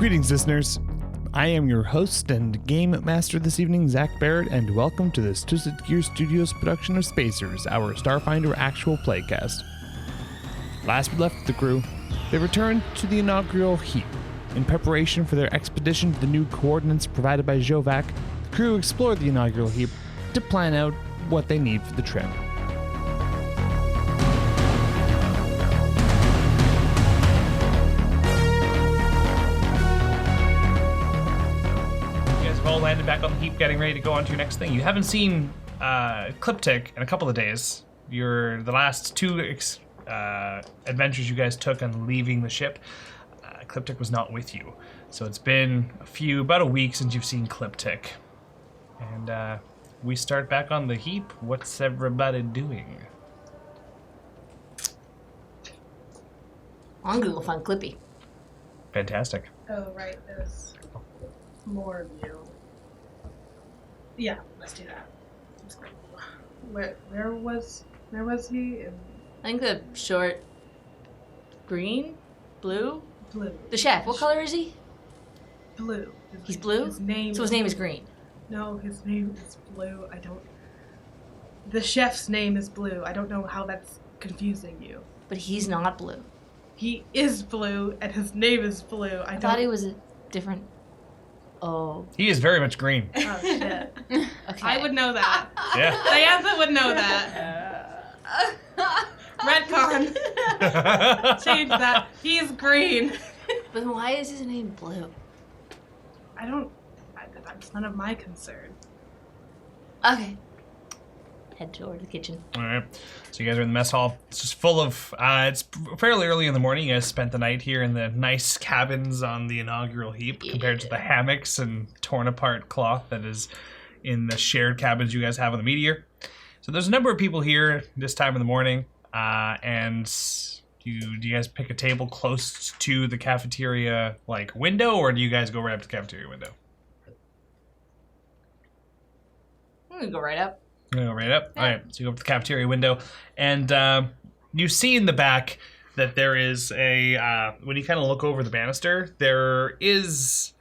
Greetings, listeners. I am your host and game master this evening, Zach Barrett, and welcome to this Twisted Gear Studios production of Spacers, our Starfinder actual playcast. Last we left the crew, they returned to the inaugural heap. In preparation for their expedition to the new coordinates provided by Xovak, the crew explored the inaugural heap to plan out what they need for the trip. Landed back on the heap, getting ready to go on to your next thing. You haven't seen Cliptic in a couple of days. The last two adventures you guys took on leaving the ship, Cliptic was not with you. So it's been about a week since you've seen Cliptic. And we start back on the heap. What's everybody doing? I'm gonna go find Clippy. Fantastic. Oh, right, there's more of you. Yeah, let's do that. Where was he? I think the short green, blue. The chef. What color is he? Blue. He's blue. His name. So his name is Green. No, his name is Blue. The chef's name is Blue. I don't know how that's confusing you. But he's not blue. He is blue, and his name is Blue. I thought he was a different. Oh. He is very much green. Oh, shit. Okay. I would know that. Yeah. Diantha would know that. Redcon. Change that. He's green. But then why is his name Blue? That's none of my concern. Okay. Head toward the kitchen. All right. So you guys are in the mess hall. It's just full of, it's fairly early in the morning. You guys spent the night here in the nice cabins on the inaugural heap compared to the hammocks and torn apart cloth that is in the shared cabins you guys have on the Meteor. So there's a number of people here this time in the morning. And do you guys pick a table close to the cafeteria window, or do you guys go right up to the cafeteria window? I'm gonna go right up. I'm gonna go right up. All right, so you go up to the cafeteria window, and you see in the back that there is when you kind of look over the banister, there is,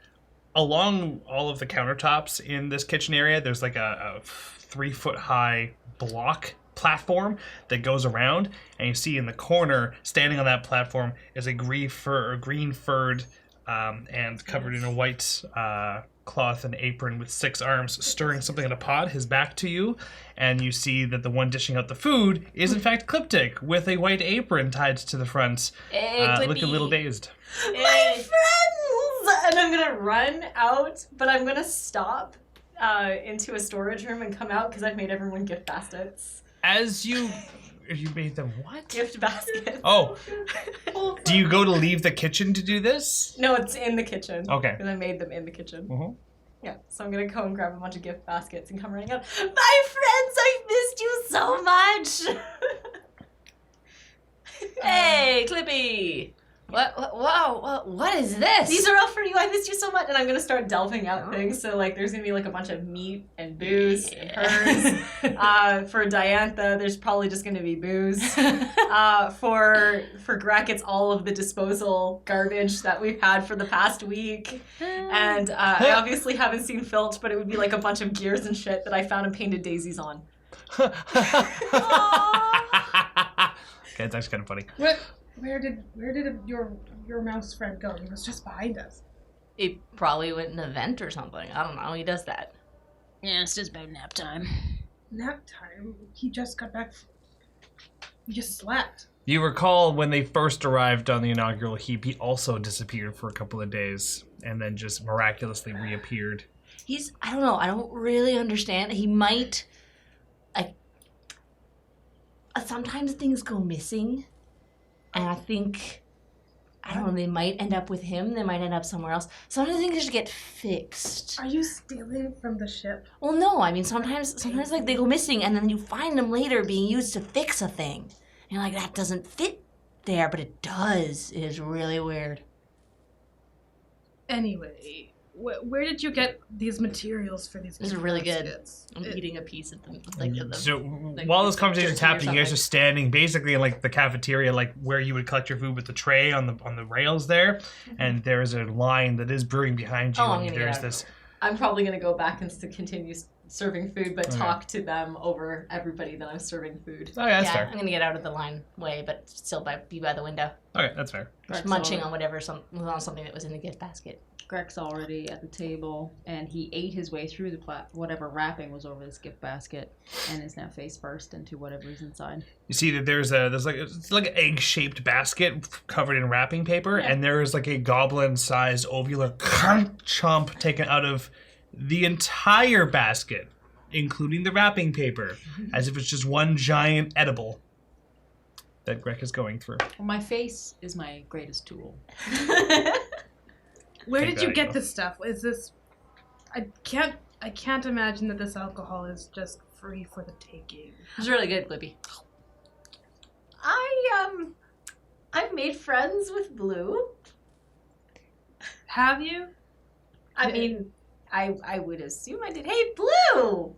along all of the countertops in this kitchen area, there's like a 3-foot high block platform that goes around, and you see in the corner, standing on that platform, is a green furred and covered in a white cloth and apron with 6 arms, stirring something in a pot, his back to you, and you see that the one dishing out the food is in fact Cliptic, with a white apron tied to the front, looking a little dazed. My friends! And I'm gonna run out, but I'm gonna stop into a storage room and come out because I've made everyone gift baskets. As you made them what? Gift baskets. Oh. Do you go to leave the kitchen to do this? No, it's in the kitchen. Okay. Because I made them in the kitchen. Mm-hmm. Yeah, so I'm gonna go and grab a bunch of gift baskets and come running out. My friends, I've missed you so much! Hey, Clippy! What is this? These are all for you. I missed you so much. And I'm gonna start delving out things. So there's gonna be a bunch of meat and booze and hers. For Diantha, there's probably just gonna be booze. For Grek, it's all of the disposal garbage that we've had for the past week. And I obviously haven't seen Filch, but it would be a bunch of gears and shit that I found and painted daisies on. Okay, it's actually kind of funny. Where did your mouse friend go? He was just behind us. He probably went in an event or something. I don't know. He does that. Yeah, it's just about nap time. Nap time? He just got back. He just slept. You recall when they first arrived on the inaugural heap, he also disappeared for a couple of days and then just miraculously reappeared. I don't know. I don't really understand. He might, sometimes things go missing. And I think, I don't know, they might end up with him. They might end up somewhere else. Sometimes things just get fixed. Are you stealing from the ship? Well, no. I mean, sometimes they go missing and then you find them later being used to fix a thing. And you're like, that doesn't fit there, but it does. It is really weird. Anyway, Where did you get these materials for these? These are really good. baskets? I'm eating a piece of them. Like, So like while this conversation's jerky or happening, you guys something. are standing basically in like the cafeteria, like where you would collect your food with the tray on the rails there, and there is a line that is brewing behind you. Oh, I'm and gonna get there's out of this. I'm probably gonna go back and to continue serving food, but Okay. talk to them over everybody that I'm serving food. Oh yeah, that's yeah, fair. I'm gonna get out of the line way, but still be by the window, Okay, that's fair. just Greg's munching already- on something that was in the gift basket. Greg's already at the table, and he ate his way through the whatever wrapping was over this gift basket, and is now face first into whatever is inside. You see that there's like an egg-shaped basket covered in wrapping paper, and there is like a goblin-sized ovular chomp taken out of the entire basket, including the wrapping paper, as if it's just one giant edible that Greg is going through. Well, my face is my greatest tool. Where Take did that, you you get know. this stuff? Is this? I can't imagine that this alcohol is just free for the taking. It's really good, Clippy. I've made friends with Blue. Have you? I mean, I would assume I did. Hey, Blue!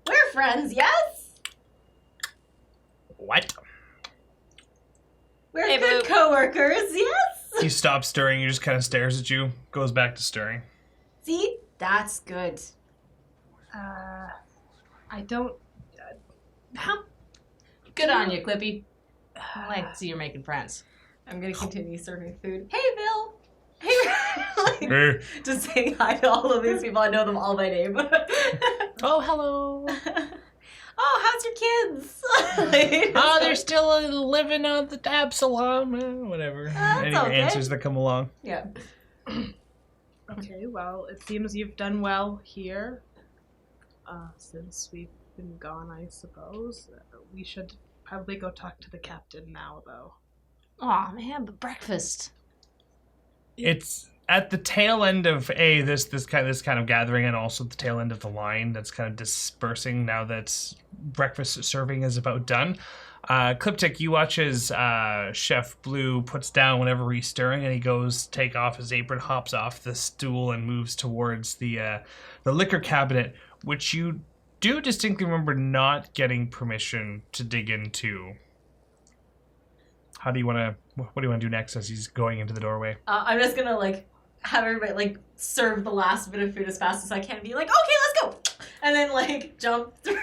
We're friends, yes? What? We're Hey, good Blue. coworkers, yes? He stops stirring, he just kind of stares at you, goes back to stirring. See? That's good. I don't. How? Good on you, Clippy. I like to see you're making friends. I'm gonna continue serving food. Hey, Bill! Hey, like, Hey. just saying hi to all of these people. I know them all by name. Oh, hello. Oh, how's your kids? Like, Oh, they're still living on the Absalom. Whatever. That's Any okay. answers that come along. Yeah. Okay, well, it seems you've done well here. Since we've been gone, I suppose. We should probably go talk to the captain now, though. Aw, man, but breakfast. It's at the tail end of this kind of gathering, and also the tail end of the line that's kind of dispersing now that breakfast serving is about done. Cliptic, you watch as Chef Blue puts down whenever he's stirring, and he goes take off his apron, hops off the stool, and moves towards the liquor cabinet, which you do distinctly remember not getting permission to dig into. How do you want to? What do you want to do next as he's going into the doorway? I'm just gonna like have everybody like serve the last bit of food as fast as I can. Be like, okay, let's go, and then like jump through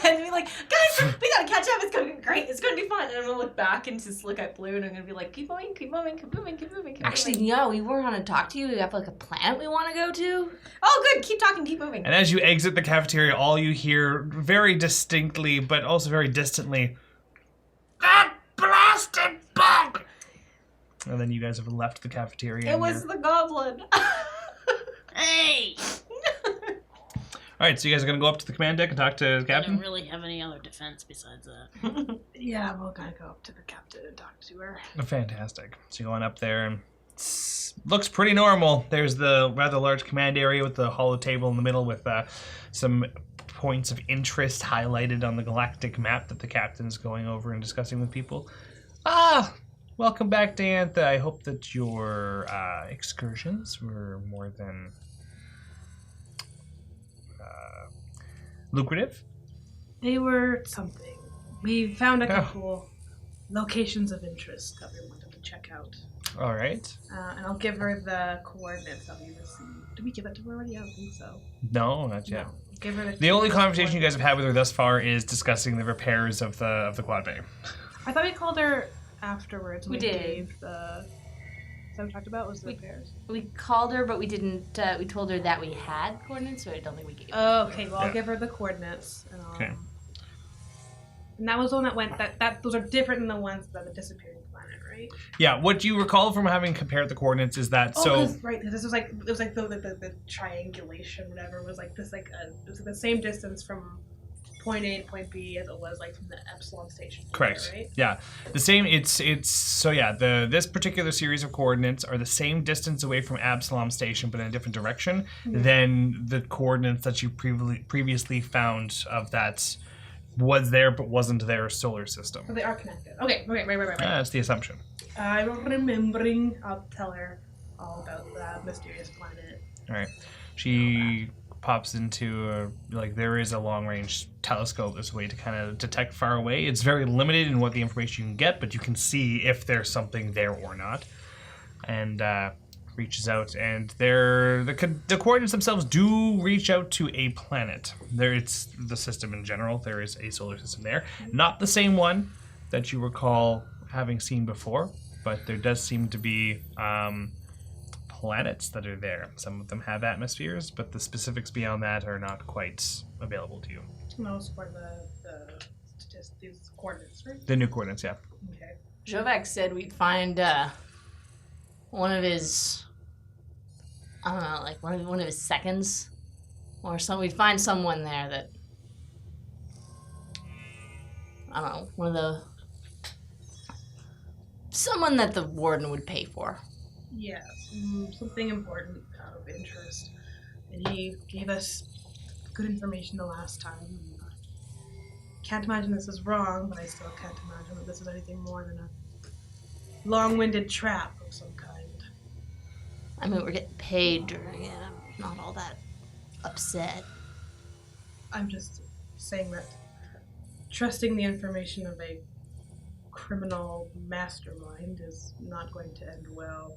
and be like, guys, we gotta catch up. It's gonna be great. It's gonna be fun. And I'm gonna look back and just look at Blue, and I'm gonna be like, keep moving, keep moving, keep moving, keep moving, keep Actually, moving. yeah, we were gonna talk to you. We have like a planet we want to go to. Oh, good. Keep talking. Keep moving. And as you exit the cafeteria, all you hear very distinctly, but also very distantly, that blasted bug! And then you guys have left the cafeteria. It and was you're- the goblin. Hey! All right, so you guys are going to go up to the command deck and talk to the I don't captain? really have any other defense besides that. Yeah, we're gonna go up to the captain and talk to her. Fantastic. So you're going up there, and looks pretty normal. There's the rather large command area with the hollow table in the middle with some points of interest highlighted on the galactic map that the captain is going over and discussing with people. Welcome back, Diantha. I hope that your excursions were more than lucrative. They were something. We found a Oh. couple locations of interest that we wanted to check out. All right. And I'll give her the coordinates that we received. Did we give it to her already? I don't think so. No, not yet. No. Give her The only conversation you guys have had with her thus far is discussing the repairs of the quad bay. I thought we called her afterwards. and We did. Gave the... Is that what we talked about? Was the repairs? We called her, but we didn't. We told her that we had coordinates, so I don't think we gave. Oh, okay. Well, Yeah. I'll give her the coordinates. And Okay. And that was the one that went. That those are different than the ones that the disappearing planet, right? Yeah, what you recall from having compared the coordinates is that Right. This was like the triangulation, whatever was like this it was like the same distance from point A to point B as it was like from the Epsilon station. correct. There, right? Yeah, the same. It's so yeah. This particular series of coordinates are the same distance away from Absalom Station, but in a different direction than the coordinates that you previously found of that was there but wasn't their solar system. So they are connected. Okay. Right. That's the assumption. I'm remembering. I'll tell her all about the mysterious planet All right. She pops into there is a long-range telescope as a way to kind of detect far away. It's very limited in what the information you can get, but you can see if there's something there or not. And reaches out, and the coordinates themselves do reach out to a planet. It's the system in general. There is a solar system there, not the same one that you recall having seen before, but there does seem to be planets that are there. Some of them have atmospheres, but the specifics beyond that are not quite available to you. Those for these coordinates, right? The new coordinates, yeah. Okay. Xovak said we'd find one of his, I don't know, like one of his seconds, or something. We'd find someone there that, I don't know, someone that the warden would pay for. Yes, something important of interest. And he gave us good information the last time. Can't imagine this is wrong, but I still can't imagine that this is anything more than a long-winded trap of some kind. I mean, we're getting paid during it. I'm not all that upset. I'm just saying that trusting the information of a criminal mastermind is not going to end well.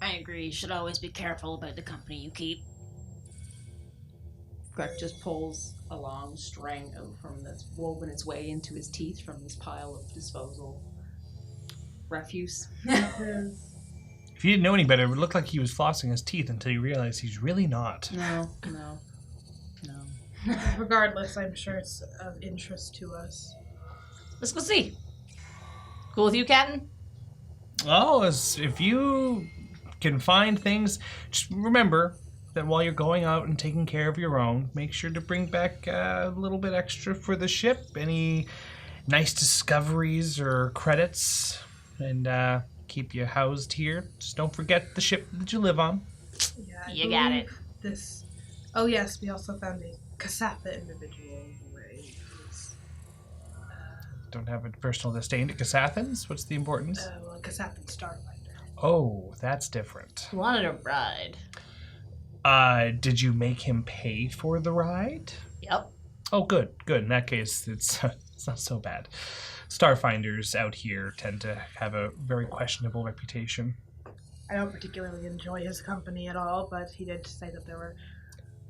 I agree. You should always be careful about the company you keep. Grek just pulls a long string that's woven its way into his teeth from this pile of disposal refuse. If you didn't know any better, it would look like he was flossing his teeth until you realize he's really not. No. Regardless, I'm sure it's of interest to us. Let's go see. Cool with you, Captain? Oh, if you can find things, just remember that while you're going out and taking care of your own, make sure to bring back a little bit extra for the ship. Any nice discoveries or credits, and keep you housed here. Just don't forget the ship that you live on. Yeah, You got it. This. Oh yes, we also found a Kasatha individual. Don't have a personal disdain to Kasathans. What's the importance? Well, Kasathan Starfinder. Oh, that's different. He wanted a ride. Did you make him pay for the ride? Yep. Oh, good. In that case, it's not so bad. Starfinders out here tend to have a very questionable reputation. I don't particularly enjoy his company at all, but he did say that there were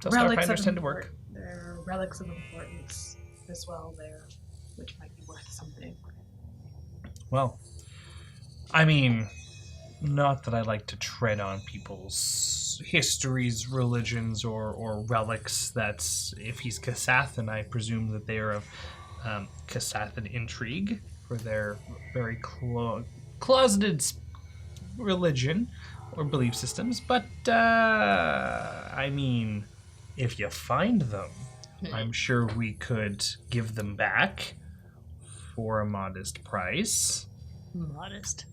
So relics Starfinders of tend to work. There are relics of importance as well there, which might be worth something. Well, I mean, not that I like to tread on people's histories, religions, or relics. That's, if he's Kasathan, I presume that they are of Kasathan intrigue for their very closeted religion or belief systems. But, I mean, if you find them, I'm sure we could give them back for a modest price. Modest.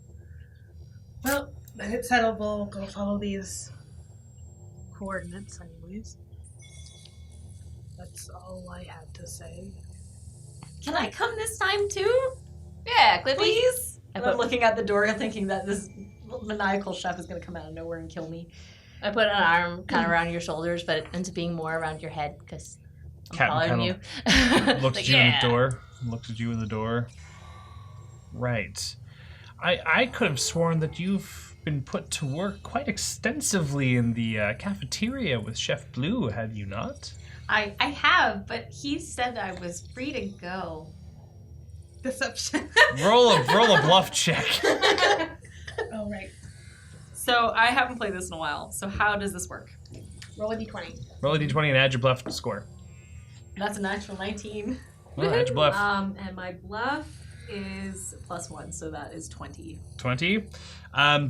Well, then it's settled. We'll go follow these coordinates anyways. That's all I had to say. Can I come this time too? Yeah, Clippy. Please? I And I'm put, looking at the door thinking that this maniacal chef is going to come out of nowhere and kill me. I put an arm kind of around your shoulders, but it ends up being more around your head because I'm taller than you. Looked Like, at you in yeah. the door. Looked at you in the door. Right. I could have sworn that you've been put to work quite extensively in the cafeteria with Chef Blue, have you not? I have, but he said I was free to go. Deception. Roll a bluff check. Oh, right. So I haven't played this in a while. So how does this work? Roll a d20. Roll a d20 and add your bluff score. That's a natural 19. Well, add your bluff. And my bluff is +1, so that is 20. 20.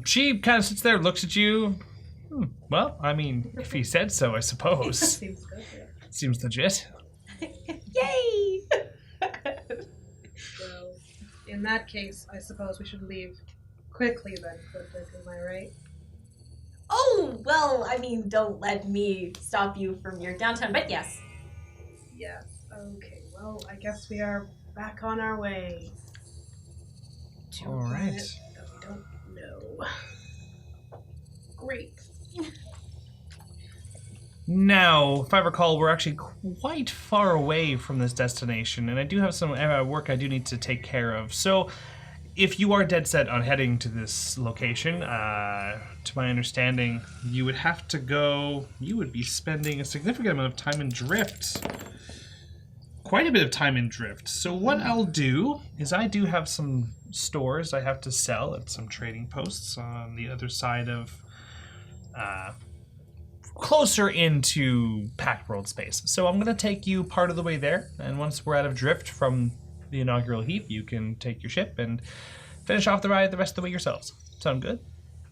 She kind of sits there, looks at you. Well, I mean, if he said so, I suppose. Seems good. Yeah. Seems legit. Yay! So, in that case, I suppose we should leave quickly then, Clifford, am I right? Oh, well, I mean, don't let me stop you from your downtime, but yes. Yes. Okay, well, I guess we are back on our way. To All a right. planet that we don't know. Great. Now, if I recall, we're actually quite far away from this destination, and I do have some work I do need to take care of. So, if you are dead set on heading to this location, to my understanding, you would have to go... You would be spending a significant amount of time in Drift. Quite a bit of time in Drift. So what I'll do is I do have some stores I have to sell at some trading posts on the other side of... closer into Pact World space. So I'm going to take you part of the way there, and once we're out of Drift from the inaugural heap, you can take your ship and finish off the ride the rest of the way yourselves. Sound good?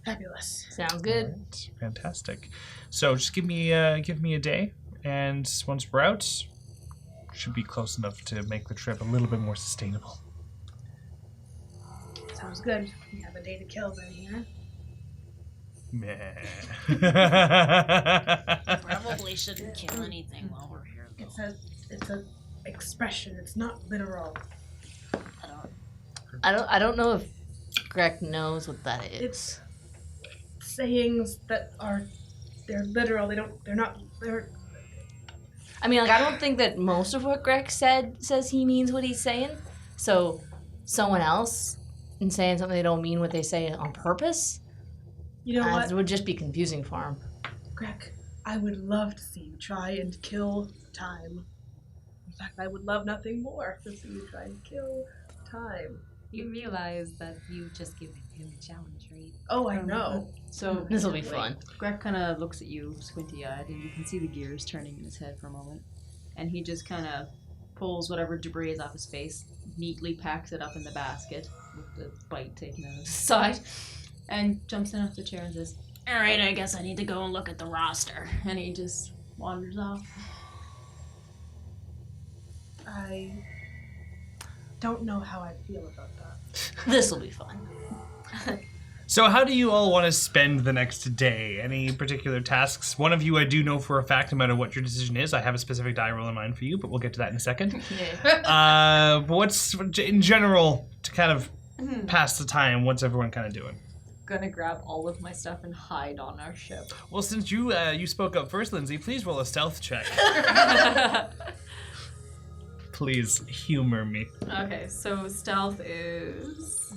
Fabulous. Sounds good. Right, fantastic. So just give me a day, and once we're out, should be close enough to make the trip a little bit more sustainable. Sounds good. We have a day to kill then here. Meh. Probably shouldn't kill anything while we're here. Though. It's a expression. It's not literal. I don't know if Grek knows what that is. It's sayings that they're literal. They're I mean, like, I don't think that most of what Grek says he means what he's saying. So someone else in saying something they don't mean what they say on purpose, You know what? it would just be confusing for him. Grek, I would love to see you try and kill time. In fact, I would love nothing more to see you try and kill time. You realize that you just given him a challenge, right? Oh, I know. So This will be fun. Greg kind of looks at you squinty-eyed, and you can see the gears turning in his head for a moment. And he just kind of pulls whatever debris is off his face, neatly packs it up in the basket, with the bite taken out of his side, and jumps in off the chair and says, Alright, I guess I need to go and look at the roster. and he just wanders off. I don't know how I feel about that. This will be fun. So how do you all want to spend the next day? Any particular tasks? One of you I do know for a fact, no matter what your decision is, I have a specific die roll in mind for you, but we'll get to that in a second. Yeah. But what's, in general, to kind of pass the time, what's everyone kind of doing? Gonna grab all of my stuff and hide on our ship. Well, since you spoke up first, Lindsay, please roll a stealth check. Please humor me. Okay, so stealth is...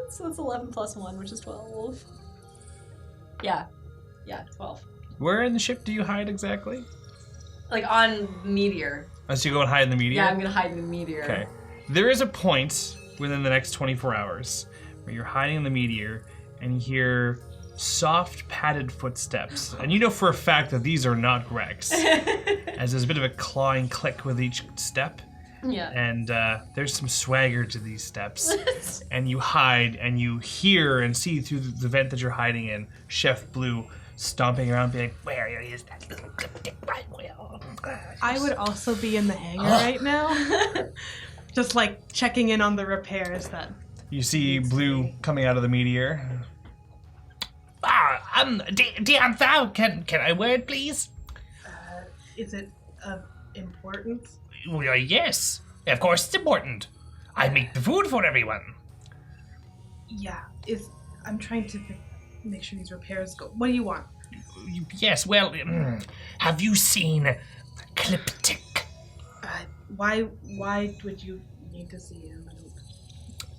so it's 11 plus 1, which is 12. Yeah, 12. Where in the ship do you hide exactly? Like on Meteor. So you go and hide in the meteor? Yeah, I'm gonna hide in the Meteor. Okay. There is a point within the next 24 hours where you're hiding in the meteor and you hear soft padded footsteps. And you know for a fact that these are not Greg's. As there's a bit of a clawing click with each step. Yeah. And there's some swagger to these steps. And you hide and you hear and see through the vent that you're hiding in Chef Blue stomping around being, where is that little clip right wheel? I would also be in the hangar right now. Just like checking in on the repairs that... You see Blue coming out of the meteor. Diantha, can I word, please? Is it of importance? Well, yes. Of course it's important. I make the food for everyone. Yeah, I'm trying to make sure these repairs go... What do you want? Yes, well, have you seen Cliptic? Why would you need to see him?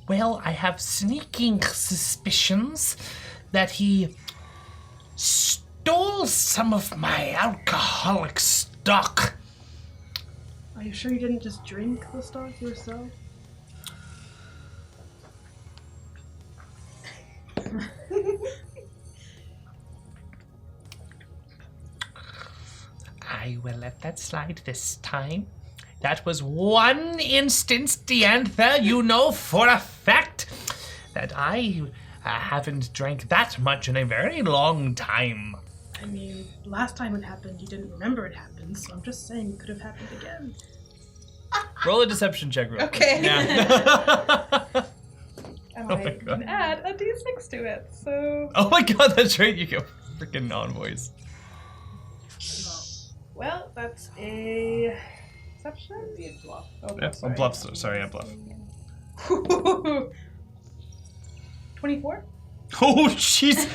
Well, I have sneaking suspicions that he stole some of my alcoholic stock. Are you sure you didn't just drink the stock yourself? I will let that slide this time. That was one instance, Diantha, you know for a fact that I haven't drank that much in a very long time. I mean, last time it happened, you didn't remember it happened, so I'm just saying it could have happened again. Roll a deception check real quick. Okay. Yeah. And Oh I my can God. add a d6 to it, so... Oh my god, that's right, you get freaking envoys. Well, that's a... Deception? Bluff. Oh, Yeah, sorry. a bluff, sorry, a bluff. 24? Oh, jeez.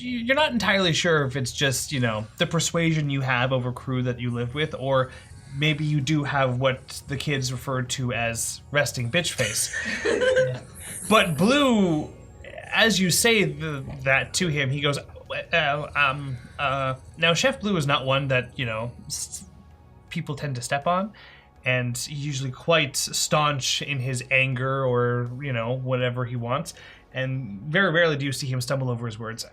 You're not entirely sure if it's just, the persuasion you have over crew that you live with, or maybe you do have what the kids referred to as resting bitch face. But Blue, as you say that to him, he goes, now Chef Blue is not one that, people tend to step on. And he's usually quite staunch in his anger or, whatever he wants. And very rarely do you see him stumble over his words.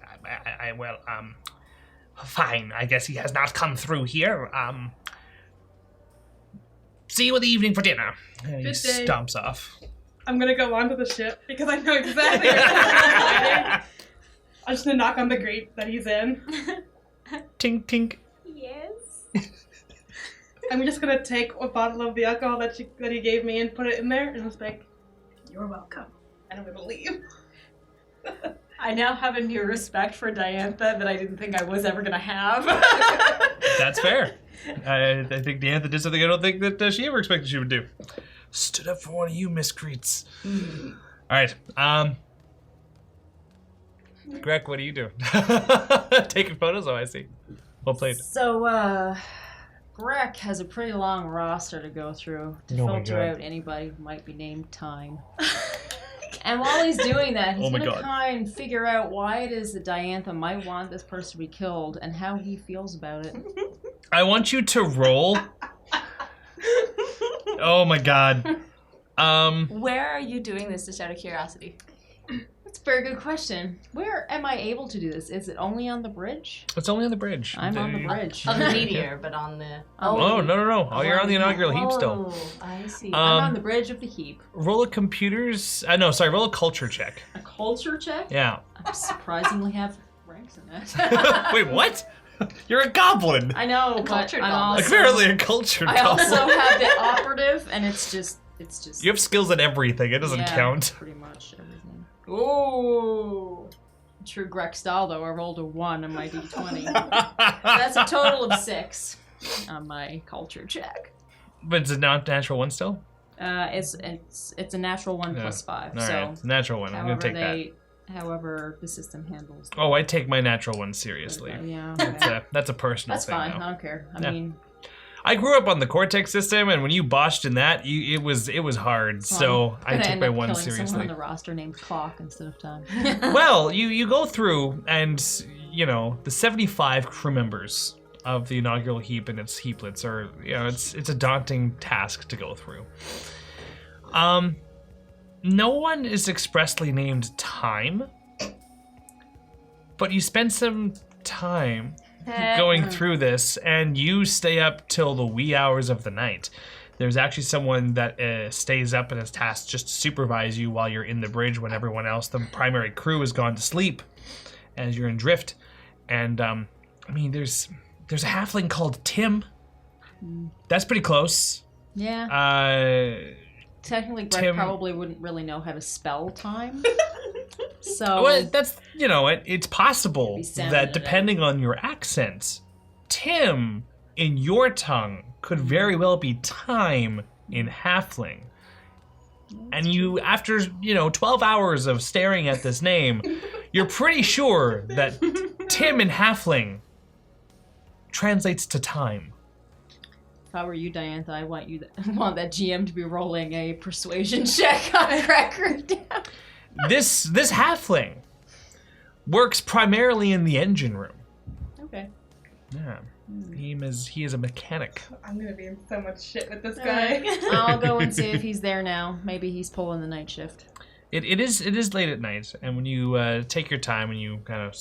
Fine. I guess he has not come through here. See you in the evening for dinner. And he Good day. stomps off. I'm gonna go onto the ship because I know exactly where he's hiding. I'm just gonna knock on the grate that he's in. Tink, tink. Yes. I'm just gonna take a bottle of the alcohol that he gave me and put it in there, and I was like, "You're welcome," and I'm gonna leave. I now have a new respect for Diantha that I didn't think I was ever gonna have. That's fair. I think Diantha did something I don't think that she ever expected she would do. Stood up for one of you miscreants. All right. Greg, what do you do? Taking photos? Oh, I see. Well played. So, Grek has a pretty long roster to go through to Oh my filter God. out anybody who might be named Time. And while he's doing that, he's Oh my going to God. try and figure out why it is that Diantha might want this person to be killed and how he feels about it. I want you to roll. Oh my God. Where are you doing this, just out of curiosity? That's a very good question. Where am I able to do this? Is it only on the bridge? It's only on the bridge. I'm on the bridge. On the meteor, but on the... Oh, no. Oh, you're on the inaugural heap still. Oh, I see. I'm on the bridge of the heap. Roll a computers... roll a culture check. A culture check? Yeah. I surprisingly have ranks in that. Wait, what? You're a goblin. I know, but cultured I'm goblin. also, Apparently a culture I goblin. also have the operative, and it's just. You have skills at everything. It doesn't yeah, count. Pretty much everything. Ooh. True Grek style, though. I rolled a 1 on my d20. That's a total of 6 on my culture check. But it's a natural one still? It's a natural 1 Yeah. plus 5. All so right, it's a natural one. I'm going to take that. However the system handles. Oh, I take my natural one seriously. Yeah. That's a personal That's thing, fine. though. I don't care. I Yeah. mean, I grew up on the Cortex system, and when you boshed in that, it was hard. So I I'm gonna took end my up one killing someone seriously. on the roster named Clock instead of Time. Well, you go through, and the 75 crew members of the inaugural heap and its heaplets are, it's a daunting task to go through. No one is expressly named Time, but you spend some time going through this, and you stay up till the wee hours of the night. There's actually someone that stays up and is tasked just to supervise you while you're in the bridge when everyone else, the primary crew, has gone to sleep as you're in drift. And there's a halfling called Tim. That's pretty close. Yeah. Technically, Greg Tim- probably wouldn't really know how to spell time. So Well, that's it's possible Be sounding that it depending on your accent, Tim in your tongue could very well be time in halfling. And you, after 12 hours of staring at this name, you're pretty sure that Tim in halfling translates to time. if I were you, Diantha, I want that GM to be rolling a persuasion check on Cracker down. This halfling works primarily in the engine room. Okay. Yeah. He is a mechanic. I'm gonna be in so much shit with this All guy. right. I'll go and see if he's there now. Maybe he's pulling the night shift. It is late at night, and when you take your time and you kind of,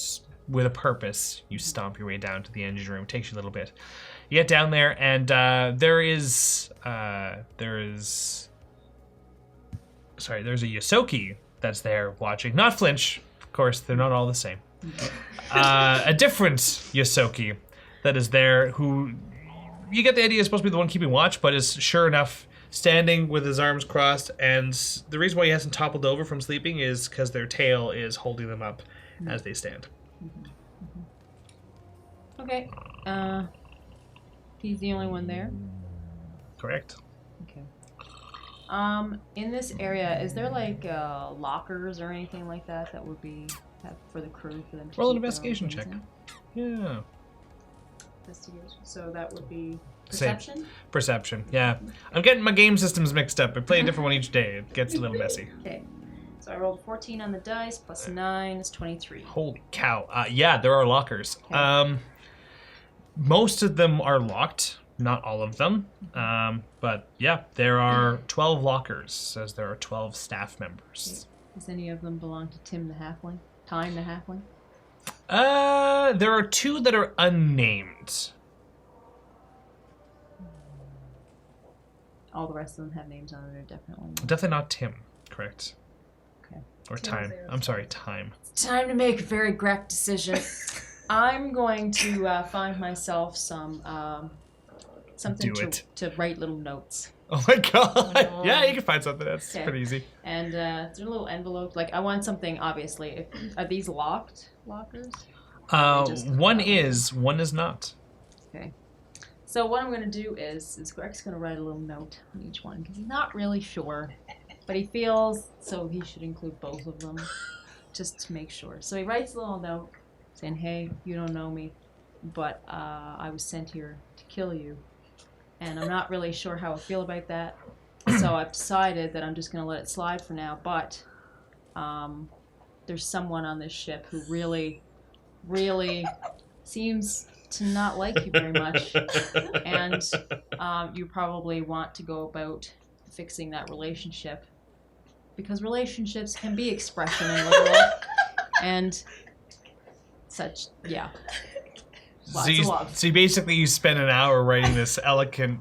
with a purpose, you stomp your way down to the engine room. It takes you a little bit. You get down there, and there's a Yosoki that's there watching. Not Flinch, of course. They're not all the same. A different Yosoki that is there, who you get the idea is supposed to be the one keeping watch, but is sure enough standing with his arms crossed. And the reason why he hasn't toppled over from sleeping is because their tail is holding them up as they stand. Okay. He's the only one there. Correct. Okay. In this area, is there like lockers or anything like that that would be for the crew for them to Roll an keep their own investigation things check. in? Yeah. Investigation. So that would be Same. perception. Perception. Yeah. I'm getting my game systems mixed up. I play a different one each day. It gets a little messy. Okay. So I rolled 14 on the dice plus 9 is 23. Holy cow. Yeah, there are lockers. Okay. Most of them are locked. Not all of them. But yeah, there are 12 lockers, as there are 12 staff members. Does any of them belong to Tym the Halfling? Time the Halfling? There are 2 that are unnamed. All the rest of them have names on it, or definitely not. Definitely not Tim, correct? Okay. Or Time. I'm sorry, Time. Time to make a very Grek decision. I'm going to find myself some something Do it. to write little notes. Oh my god! Oh, no. Yeah, you can find something. That's Okay. pretty easy. And there's a little envelope. Like I want something. Obviously, are these locked lockers? just- One is not. Okay. So what I'm going to do is Greg's going to write a little note on each one because he's not really sure, but he feels so he should include both of them just to make sure. So he writes a little note saying, "Hey, you don't know me, but I was sent here to kill you, and I'm not really sure how I feel about that. So I've decided that I'm just going to let it slide for now. But there's someone on this ship who really, really seems to not like you very much, and you probably want to go about fixing that relationship because relationships can be expression and literal and such. Yeah, lots of love. So basically you spend an hour writing this eloquent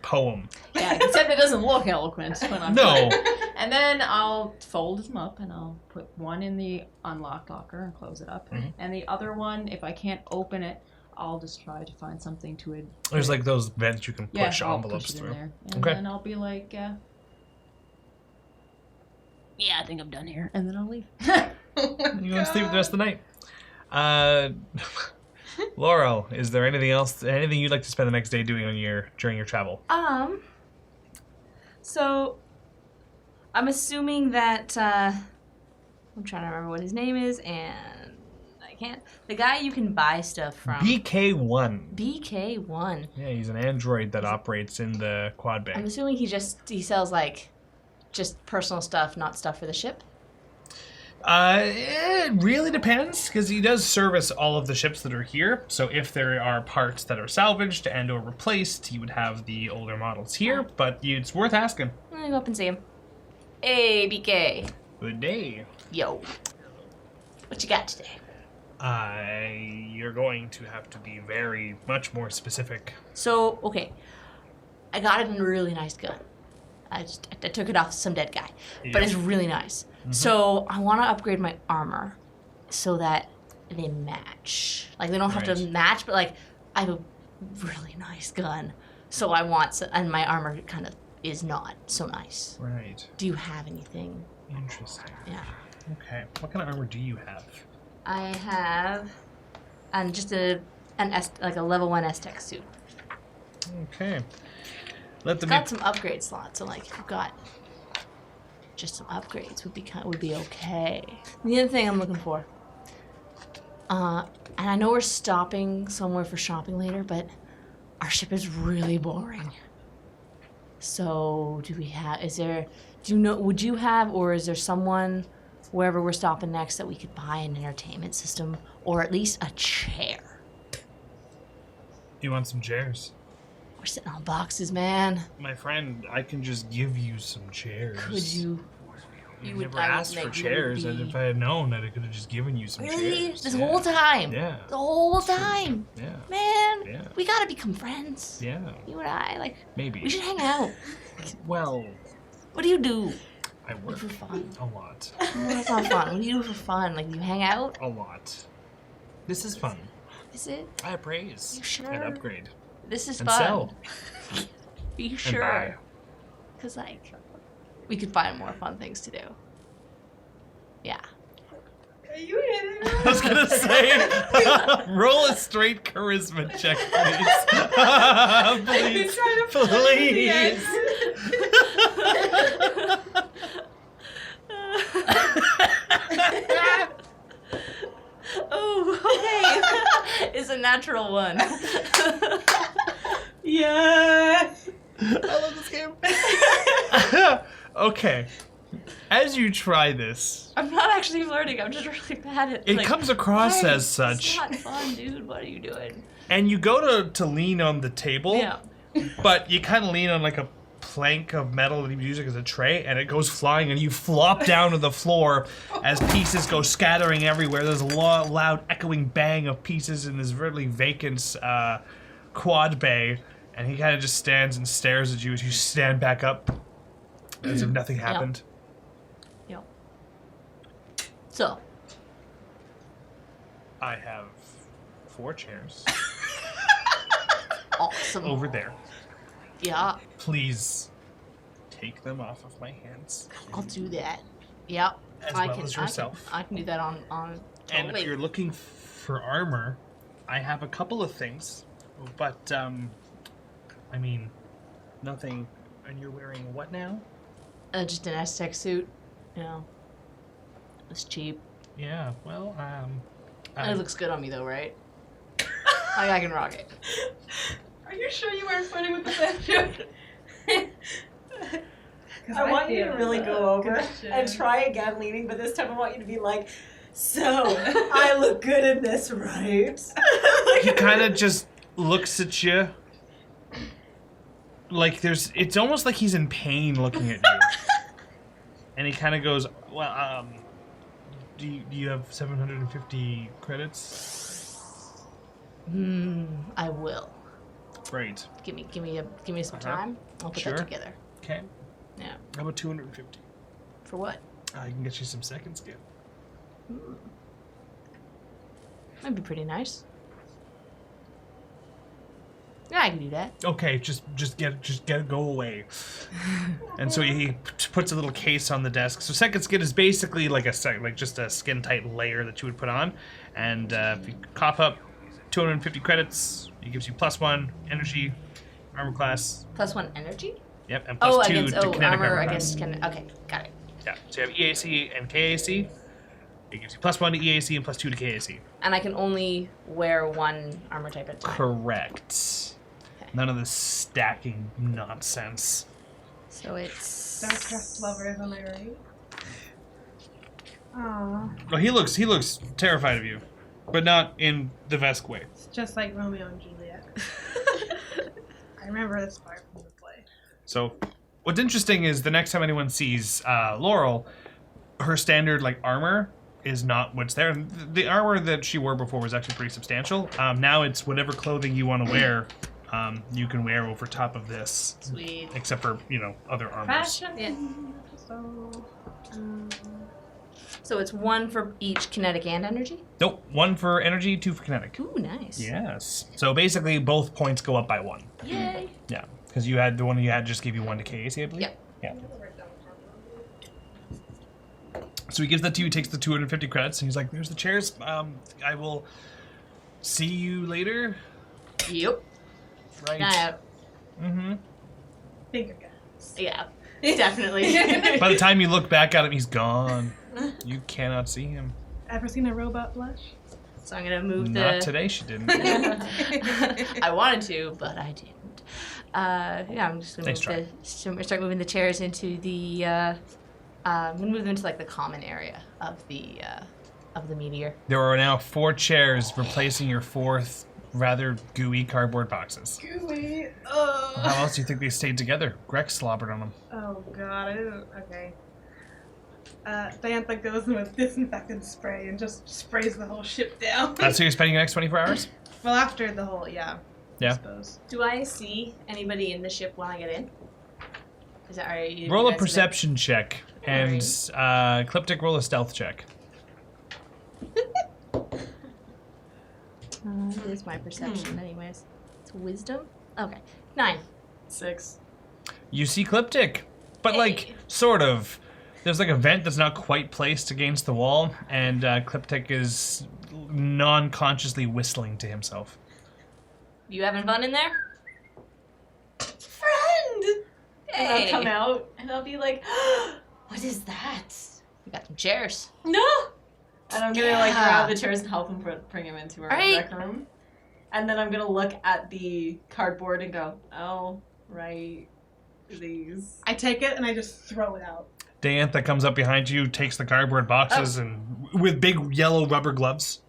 poem. Yeah, except it doesn't look eloquent when I'm No. done. And then I'll fold them up and I'll put one in the unlocked locker and close it up, and the other one, if I can't open it, I'll just try to find something to it. There's like those vents you can Yeah, push I'll envelopes push it through. in there. And Okay. then I'll be like, Yeah, I think I'm done here. and then I'll leave. You want to sleep the rest of the night. Laurel, is there anything you'd like to spend the next day doing during your travel? So I'm assuming that I'm trying to remember what his name is, and I can't. The guy you can buy stuff from. BK1. BK1. Yeah, he's an android that operates in the quad bay. I'm assuming he sells like just personal stuff, not stuff for the ship. It really depends, because he does service all of the ships that are here. So if there are parts that are salvaged and or replaced, he would have the older models here. But it's worth asking. I'm gonna go up and see him. Hey, BK. Good day. Yo. What you got today? You're going to have to be very much more specific. So, okay. I got a really nice gun. I took it off some dead guy. But it's really nice. So I want to upgrade my armor so that they match. Like, they don't have to Right. match, but like, I have a really nice gun. So I want, and my armor kind of is not so nice. Right. Do you have anything? Interesting. Yeah. Okay. What kind of armor do you have? I have, and just a level 1 S-Tech suit. Okay. Let It's them got some upgrade slots, so like if you've got just some upgrades would be okay. The other thing I'm looking for, and I know we're stopping somewhere for shopping later, but our ship is really boring. So would you have, or is there someone wherever we're stopping next that we could buy an entertainment system, or at least a chair? You want some chairs? We're sitting on boxes, man. My friend, I can just give you some chairs. Could you? You would- never I would asked for make you chairs, and be- if I had known that, I could have just given you some Really? chairs. This Yeah. whole time? Yeah. The whole time? Yeah. Man, Yeah. we gotta become friends. Yeah. You and I, like, Maybe. we should hang out. Well, What do you do I work for fun? a lot. Oh, that's not fun. What do you do for fun? Like, you hang out? A lot. This is fun. Is it? I praise. You sure? And upgrade. This is And fun. sell. Are you And sure? buy. Because, like, we could find more fun things to do. Yeah. Are you hitting I was gonna say, roll a straight charisma check, please. I've been Please. trying to find the Please. end. Oh, okay. It's a natural one. Yes. I love this game. Okay. As you try this, I'm not actually flirting. I'm just really bad at it like, comes across "Hey, as such, It's not fun, dude. What are you doing? and you go to lean on the table, Yeah. but you kind of lean on like a plank of metal that you use as a tray, and it goes flying, and you flop down to the floor as pieces go scattering everywhere. There's a loud echoing bang of pieces in this really vacant quad bay, and he kind of just stands and stares at you as you stand back up, as if nothing happened. Yep. So, I have 4 chairs awesome. over there. Yeah, Please take them off of my hands. I'll do that. Yep. As well as yourself. I can do that on And totally. if you're looking for armor, I have a couple of things, but I mean, nothing. And you're wearing what now? Just an Aztec suit. You know, it's cheap. Yeah. Well, It looks good on me though, right? Like I can rock it. Are you sure you weren't flirting with the sandwich? I want you to really go over and try again leaning, but this time I want you to be like, so, I look good in this, right? he kind of just looks at you. Like it's almost like he's in pain looking at you. And he kind of goes, well, do you have 750 credits? I will. Great. Give me some time. I'll put Sure. that together. Okay. Yeah. How about 250? For what? I can get you some second skin. That'd be pretty nice. Yeah, I can do that. Okay, just get it, go away. And so he puts a little case on the desk. So second skin is basically like just a skin tight layer that you would put on. And if you cough up 250 credits, he gives you +1 energy, armor class. +1 energy? Yep, and +2 against to kinetic armor class. against kinetic. Okay, got it. Yeah, so you have EAC and KAC. It gives you +1 to EAC and +2 to KAC. And I can only wear one armor type at a time. Correct. None of this stacking nonsense. So it's Starcraft lovers, am I right? Aww. Oh, he looks terrified of you, but not in the Vesk way. It's just like Romeo and Juliet. I remember this part from the play. So, what's interesting is the next time anyone sees Lorell, her standard armor is not what's there. The armor that she wore before was actually pretty substantial. Now it's whatever clothing you want to wear. You can wear over top of this. sweet. Except for other armors. Fashion. Yeah. So, So it's one for each kinetic and energy? Nope, 1 for energy, 2 for kinetic. Ooh, nice. Yes. So basically, both points go up by 1. Yay. Yeah, because you had the one you had just gave you 1 to KAC, I believe. Yep. Yeah. So he gives that to you, takes the 250 credits, and he's like, "There's the chairs. I will see you later." Yep. Right. Mm-hmm. finger guns. Yeah, definitely. By the time you look back at him, he's gone. You cannot see him. Ever seen a robot blush? So I'm gonna move Not the. today, she didn't. I wanted to, but I didn't. Yeah, I'm just gonna Nice try. start moving the chairs into the. I'm gonna move them into the common area of the meteor. There are now 4 chairs replacing your 4th rather gooey cardboard boxes. Gooey. How else do you think they stayed together? Grek slobbered on them. Oh god, I didn't. Okay. Diantha goes in with disinfectant spray and just sprays the whole ship down. That's how you're spending the next 24 hours? Well, after the whole, yeah. I Yeah. suppose. Do I see anybody in the ship when I get in? Is that right? Roll a perception check, and Cliptic, roll a stealth check. It is my perception, anyways. It's wisdom. Okay, 9. 6. You see Cliptic, but Hey. sort of. There's a vent that's not quite placed against the wall, and Cliptic is non-consciously whistling to himself. You having fun in there? Friend! And I'll come out and I'll be like, what is that? We got some chairs. No! And I'm gonna like grab the chairs and help him bring him into our Right. rec room. And then I'm gonna look at the cardboard and go, oh, right, these. I take it and I just throw it out. Diantha comes up behind you, takes the cardboard boxes, and with big yellow rubber gloves.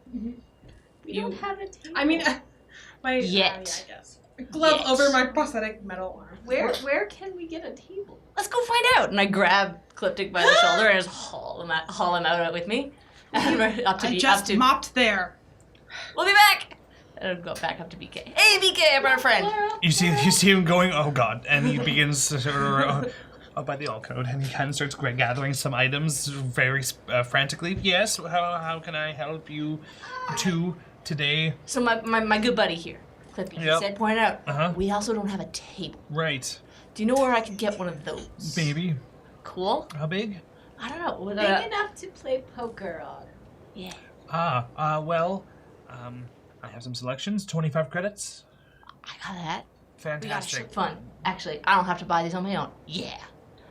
We don't have a table. I mean, my Yet. yeah, I guess. Glove Yet. over my prosthetic metal arm. Where can we get a table? Let's go find out. And I grab Cliptic by the shoulder and just haul him out with me. And we're up to I just mopped there. We'll be back. And I'll go back up to BK. Hey, BK, I brought a friend. You see him going, oh god, and he begins to sort of, up by the alcove, and he kind of starts gathering some items very frantically. Yes, how can I help you two today? So my good buddy here, Clippy, he Yep. said, point out, Uh-huh. we also don't have a table. Right. Do you know where I could get one of those? Maybe. Cool. How big? I don't know. What, Big enough to play poker on. yeah. I have some selections, 25 credits. I got that. We got Fantastic. fun. Actually, I don't have to buy these on my own. Yeah.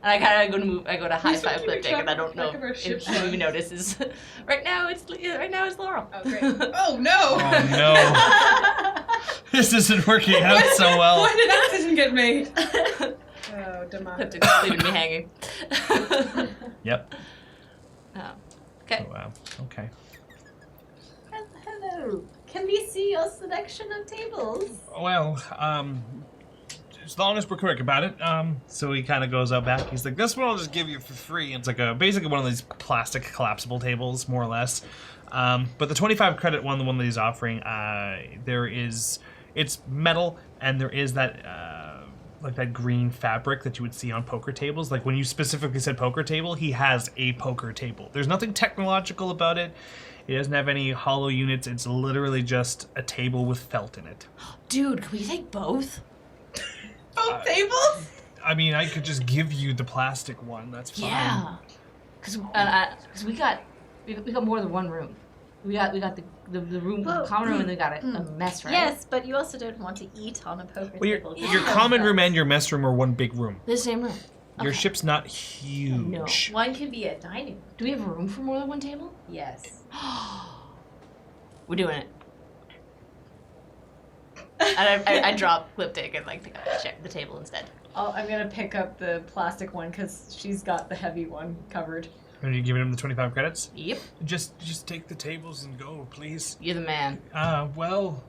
And I kind of go to high Please don't five keep me Cliptic, track and I of don't the know back of our if ship he log. even notices. Right now it's Laurel. Oh, great. Oh, no! Oh no. This isn't working out so well. Why did that decision get made? Oh, demise. Cliptic's leaving me hanging. Yep. Okay. Oh, wow. Okay. Hello. Can we see your selection of tables? Well, as long as we're quick about it. So he kind of goes out back. He's like, this one I'll just give you for free. It's like basically one of these plastic collapsible tables, more or less. But the 25 credit one, the one that he's offering, it's metal, and there is that, like that green fabric that you would see on poker tables. Like when you specifically said poker table, he has a poker table. There's nothing technological about it. It doesn't have any hollow units. It's literally just a table with felt in it. Dude, can we take both? Both tables? I mean, I could just give you the plastic one. That's fine. Yeah. Because we got more than one room. We got the room, the common room, and we got a mess, right? Yes, but you also don't want to eat on a poker Well, table. your common room and your mess room are one big room. The same room. Your Okay. ship's not huge. No. One can be a dining room. Do we have room for more than one table? Yes. We're doing it. And I drop Cliptic and like pick up the table instead. I'm gonna pick up the plastic one because she's got the heavy one covered. Are you giving him the 25 credits? Yep. Just take the tables and go, please. You're the man. Well,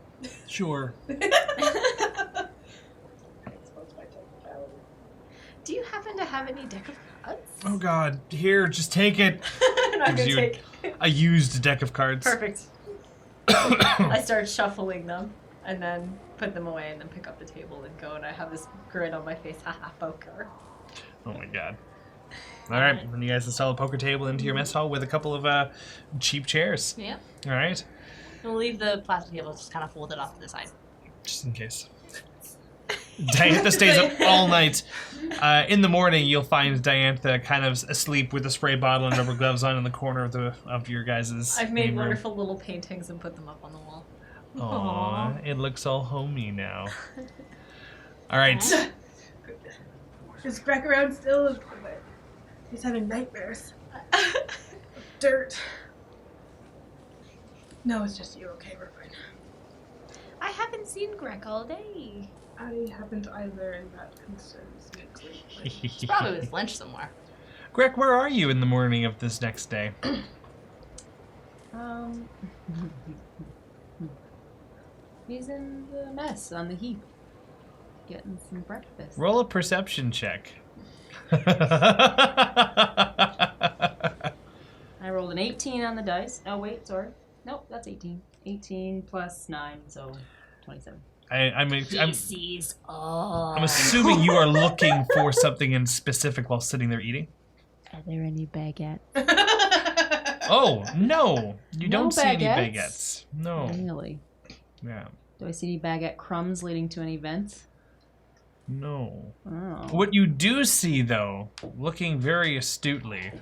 sure. Do you happen to have any deck of cards? Oh God, here, just take it. And I'm Gives gonna you take. a used deck of cards. Perfect. I start shuffling them and then put them away and then pick up the table and go, and I have this grin on my face. Haha, poker. Oh my God. All right, then you guys install a poker table into your mess hall with a couple of cheap chairs. Yep. All right, We'll leave the plastic table just kind of folded off to the side. just in case. Diantha stays up all night. In the morning, you'll find Diantha kind of asleep with a spray bottle and rubber gloves on in the corner of your guys'. I've made main room. wonderful little paintings and put them up on the wall. Aw, it looks all homey now. All right. Is Grek around still? He's having nightmares. Dirt. No, it's just you. Okay, we're fine. I haven't seen Grek all day. I haven't either, and that concerns me greatly. It's probably with lunch somewhere. Greg, where are you in the morning of this next day? He's in the mess on the heap, getting some breakfast. Roll a perception check. I rolled an 18 on the dice. Oh wait, sorry. Nope, that's 18. 18 plus 9, so 27. I'm sees all. I'm assuming you are looking for something in specific while sitting there eating. Are there any baguettes? Oh, no. You No don't see any baguettes? baguettes. No. Really? Yeah. Do I see any baguette crumbs leading to any vents? No. Oh. What you do see, though, looking very astutely,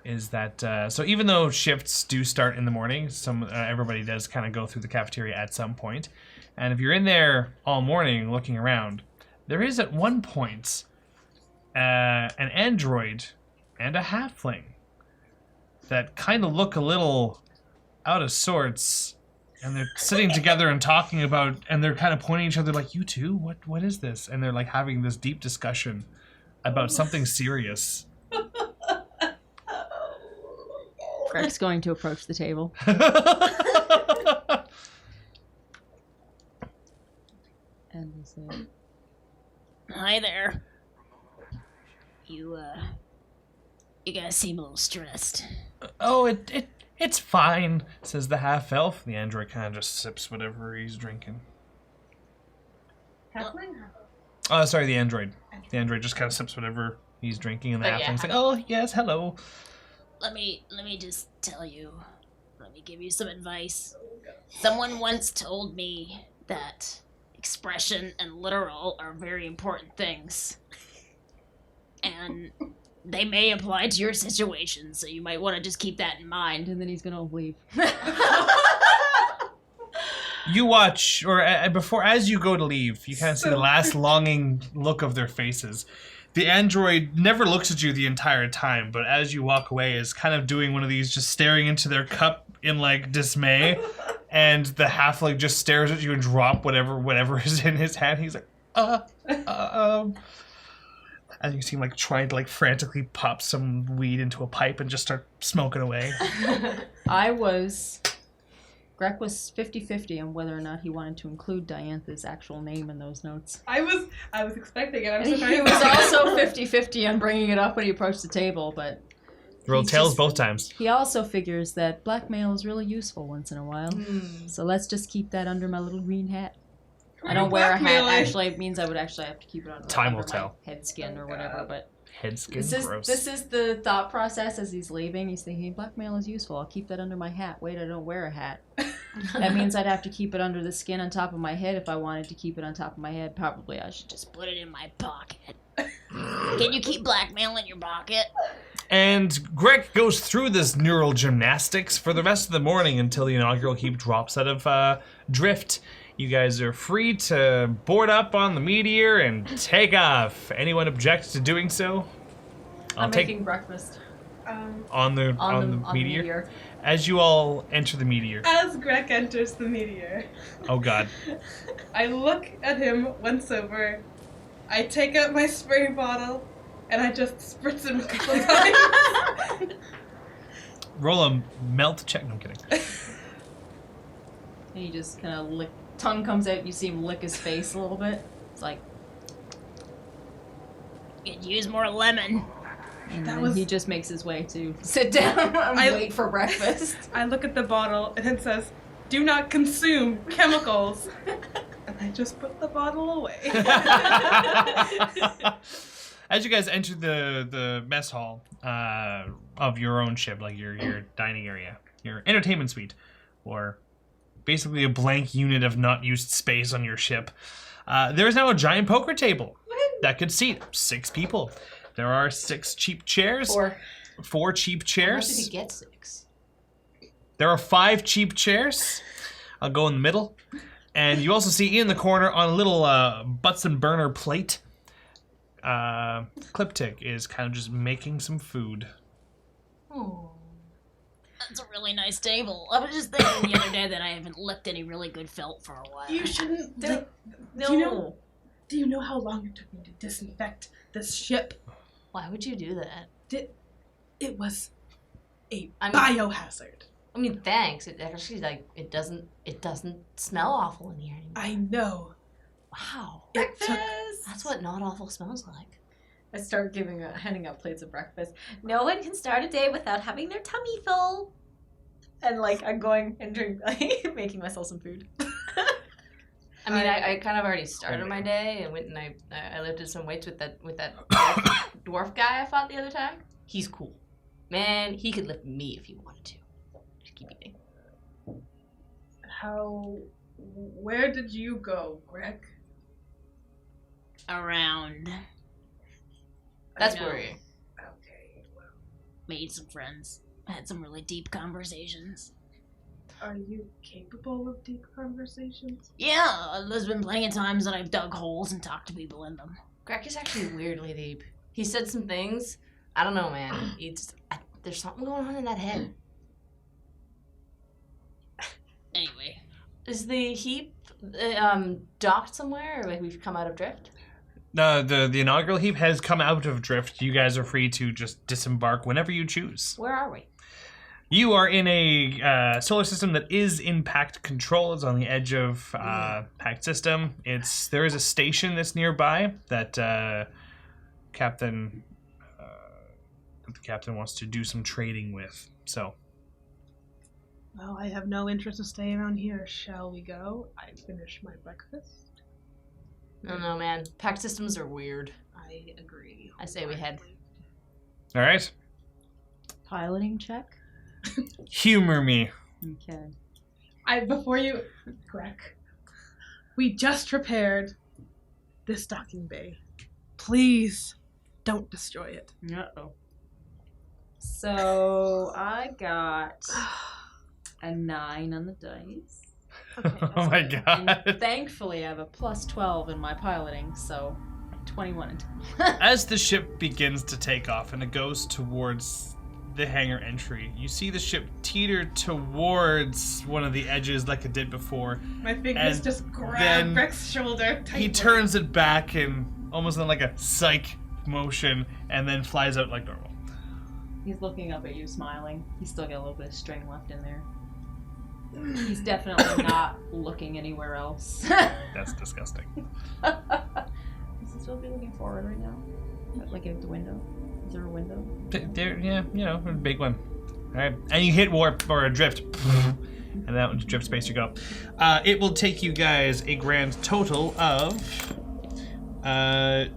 is that so even though shifts do start in the morning, everybody does kind of go through the cafeteria at some point, and if you're in there all morning looking around, there is at one point an android and a halfling that kind of look a little out of sorts, and they're sitting together and talking about, and they're kind of pointing at each other like, "You two? What is this?" And they're like having this deep discussion about something serious. Greg's going to approach the table. And we'll say, Hi there. You guys seem a little stressed. Oh, it's fine, says the half-elf. The android kind of just sips whatever he's drinking. Halfling? Oh, sorry, the android. The android just kind of sips whatever he's drinking, and the halfling's like, "Oh, yes, hello." Let me just tell you. Let me give you some advice. Someone once told me that expression and literal are very important things. And they may apply to your situation, so you might want to just keep that in mind. and then he's gonna leave. You watch, or before, as you go to leave, you kind of see the last longing look of their faces. The android never looks at you the entire time, but as you walk away is kind of doing one of these, just staring into their cup in like dismay, and the halfling just stares at you and drop whatever is in his hand. He's like, and you see him like trying to like frantically pop some weed into a pipe and just start smoking away. Grek was 50-50 on whether or not he wanted to include Diantha's actual name in those notes. I was expecting it. I'm He surprised. was also 50-50 on bringing it up when he approached the table, but Roll he's tails just- both times. he also figures that blackmail is really useful once in a while. So let's just keep that under my little green hat. I don't wear a hat. Blackmailing. Actually, it means I would actually have to keep it on Time will under tell. my head skin or whatever, but Head skin, this gross. is the thought process as he's leaving. He's thinking, blackmail is useful. I'll keep that under my hat. Wait, I don't wear a hat. That means I'd have to keep it under the skin on top of my head if I wanted to keep it on top of my head. Probably I should just... Just put it in my pocket. Can you keep blackmail in your pocket? And Greg goes through this neural gymnastics for the rest of the morning until the inaugural heap drops out of drift. You guys are free to board up on the meteor and take off. Anyone object to doing so? I'm making breakfast on the meteor. As you all enter the meteor. As Grek enters the meteor, Oh god. I look at him once over. I take out my spray bottle, and I just spritz him a couple times. Roll a melt check. No, I'm kidding. And he just kind of tongue comes out, you see him lick his face a little bit. It's like... Could use more lemon. And That then was- he just makes his way to sit down and wait for breakfast. I look at the bottle, and it says, "Do not consume chemicals." And I just put the bottle away. As you guys enter the mess hall of your own ship, like your dining area, your entertainment suite, or basically a blank unit of not used space on your ship, there is now a giant poker table that could seat 6 people. There are 6 cheap chairs. 4 cheap How chairs. much did he get 6? There are 5 cheap chairs. I'll go in the middle. And you also see in the corner on a little Bunsen burner plate, Cliptic is kind of just making some food. Oh. That's a really nice table. I was just thinking the other day that I haven't licked any really good felt for a while. You shouldn't. No. Do you know how long it took me to disinfect this ship? Why would you do that? It was a I mean- biohazard. I mean, thanks. It actually it doesn't smell awful in here anymore. I know. Wow. It took. That's what not awful smells like. I start handing out plates of breakfast. No one can start a day without having their tummy full. And I'm going and making myself some food. I mean, I kind of already started my day and went and I lifted some weights with that dwarf guy I fought the other time. He's cool. Man, he could lift me if he wanted to. Just keep eating. Where did you go, Greg? Around. That's I know. worrying. Okay, well, Made some friends. Had some really deep conversations. are you capable of deep conversations? Yeah, there's been plenty of times that I've dug holes and talked to people in them. Greg is actually weirdly deep. He said some things. I don't know, man. There's something going on in that head. Anyway. Is the heap docked somewhere, or like we've come out of drift? The inaugural heap has come out of drift. You guys are free to just disembark whenever you choose. Where are we? You are in a solar system that is in Pact control. It's on the edge of Pact system. There is a station that's nearby that the captain wants to do some trading with. So. Well, I have no interest in staying around here. Shall we go? I finished my breakfast. I don't know, man. Pact systems are weird. I agree. I say we head. All right. Piloting check. Humor me. Okay. Before you, Grek, we just repaired this docking bay. Please don't destroy it. Uh-oh. So I got a 9 on the dice. Okay, Oh my And god. thankfully, I have a plus 12 in my piloting, so 21 and As the ship begins to take off and it goes towards the hangar entry, you see the ship teeter towards one of the edges like it did before. My fingers And just then grab Grek's shoulder tightly. He turns it back and almost in like a psych motion and then flies out like normal. He's looking up at you, smiling. He's still got a little bit of string left in there. He's definitely not looking anywhere else. That's disgusting. Is he supposed to be looking forward right now? Like out the window? Is there a window? There, yeah, a big one. All right, and you hit warp or drift, and that one's drift space. You go. It will take you guys a grand total of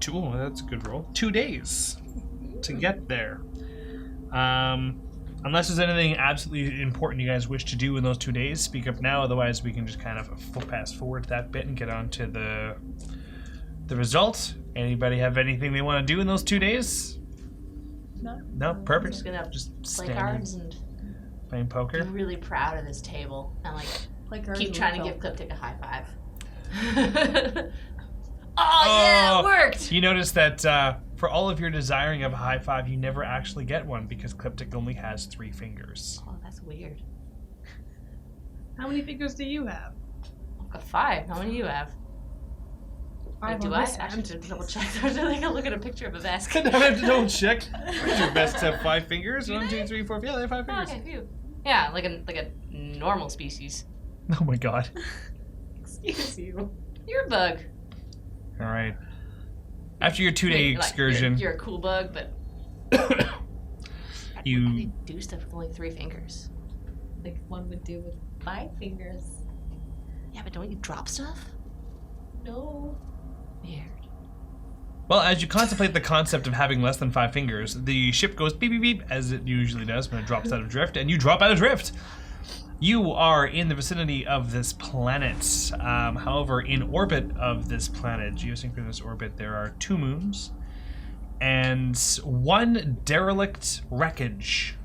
two. Oh, that's a good roll. 2 days to get there. Unless there's anything absolutely important you guys wish to do in those 2 days, speak up now. Otherwise, we can just kind of fast forward that bit and get on to the result. Anybody have anything they want to do in those 2 days? No, I'm perfect. just gonna Just play standing, cards and playing poker. be really proud of this table and like Like ours keep with trying to Phil. give Cliptic a high five. Oh yeah, Oh. it worked. You notice that for all of your desiring of a high five, you never actually get one because Cliptic only has 3 fingers. Oh, that's weird. How many fingers do you have? A 5. How many do you have? Wait, Five do on I this actually end. have to double check? I have to look at a picture of a basket. I have to double check. Your best to have 5 fingers. Do 1, they? 2, 3, 4. Yeah, they have 5 Oh, fingers. okay, phew. Yeah, like a normal species. Oh my god. Excuse you. You're a bug. All right. After your 2-day Like, excursion, You're a cool bug, but You- How do you do stuff with only 3 fingers? Like one would do with 5 fingers. Yeah, but don't you drop stuff? No. Weird. well, as you contemplate the concept of having less than 5 fingers, the ship goes beep beep beep as it usually does when it drops out of drift, and you drop out of drift. You are in the vicinity of this planet. However, in orbit of this planet, geosynchronous orbit, there are 2 moons and 1 derelict wreckage.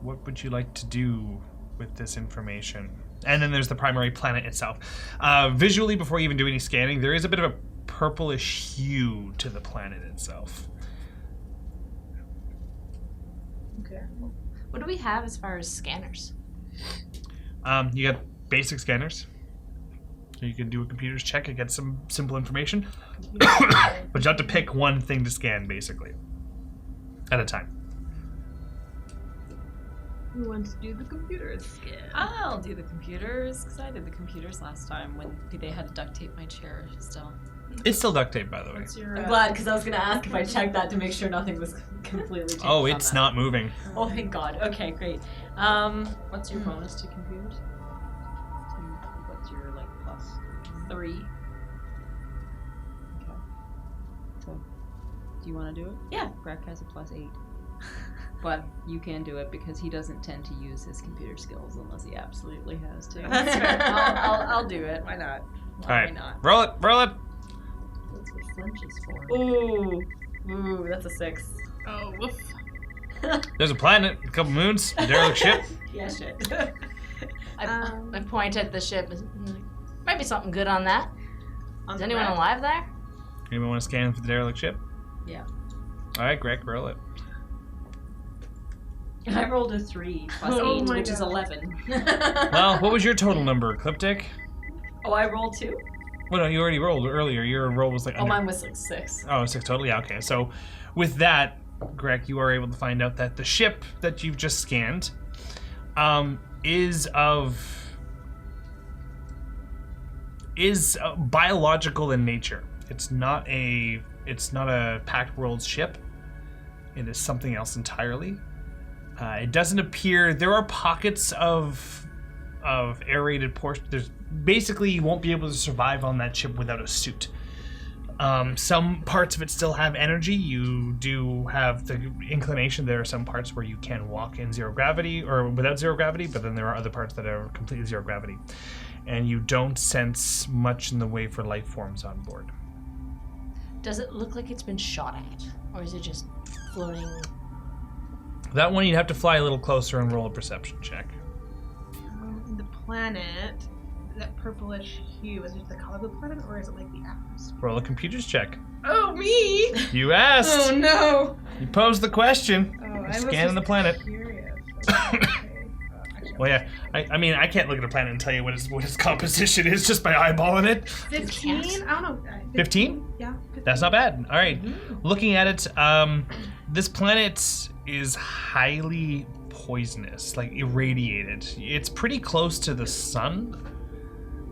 What would you like to do with this information? And then there's the primary planet itself. Visually, before you even do any scanning, there is a bit of a purplish hue to the planet itself. Okay. What do we have as far as scanners? You got basic scanners. So you can do a computer's check and get some simple information. But you have to pick one thing to scan, basically, at a time. Who wants to do the computer scan? I'll do the computers, because I did the computers last time when they had to duct tape my chair still. It's still duct tape, by the way. What's your, I'm glad, because I was going to ask if I checked that to make sure nothing was completely changed. Oh, on it's that. not moving. Oh, thank God. Okay, great. What's your bonus to computers? What's your like plus 3? Okay. So, do you want to do it? Yeah. Greg has a plus 8. But you can do it because he doesn't tend to use his computer skills unless he absolutely has to. That's fair. I'll do it. Why not? All right, Why not? roll it, roll it. That's what flinch is for. Ooh, that's a 6. Oh, woof. There's a planet, a couple moons, a derelict ship. Yeah, shit. I point at the ship. Might be something good on that. Is anyone Right. alive there? Anyone want to scan for the derelict ship? Yeah. All right, Greg, roll it. And I rolled a 3 plus Oh 8, my which is God. 11. Well, what was your total number, Ecliptic? Oh, I rolled 2? Well, no, you already rolled earlier. Your roll was like Oh, mine was like 6. Oh, 6 total? Yeah, okay. So with that, Greg, you are able to find out that the ship that you've just scanned is biological in nature. It's not a Pact Worlds ship. It is something else entirely. It doesn't appear. There are pockets of aerated portion. There's basically you won't be able to survive on that ship without a suit. Some parts of it still have energy. You do have the inclination. There are some parts where you can walk in zero gravity or without zero gravity, but then there are other parts that are completely zero gravity. And you don't sense much in the way for life forms on board. Does it look like it's been shot at? Or is it just floating? That one you'd have to fly a little closer and roll a perception check. The planet, that purplish hue, is it the color of the planet or is it like the atmosphere? Roll a computers check. Oh, me? You asked. Oh, no. You posed the question. Oh, You're I was scanning just the planet. curious. Okay. Well, yeah. I mean, I can't look at a planet and tell you what its composition is just by eyeballing it. 15? I don't know. 15? Yeah. 15. That's not bad. All right. Looking at it, this planet is highly poisonous, like irradiated. It's pretty close to the sun.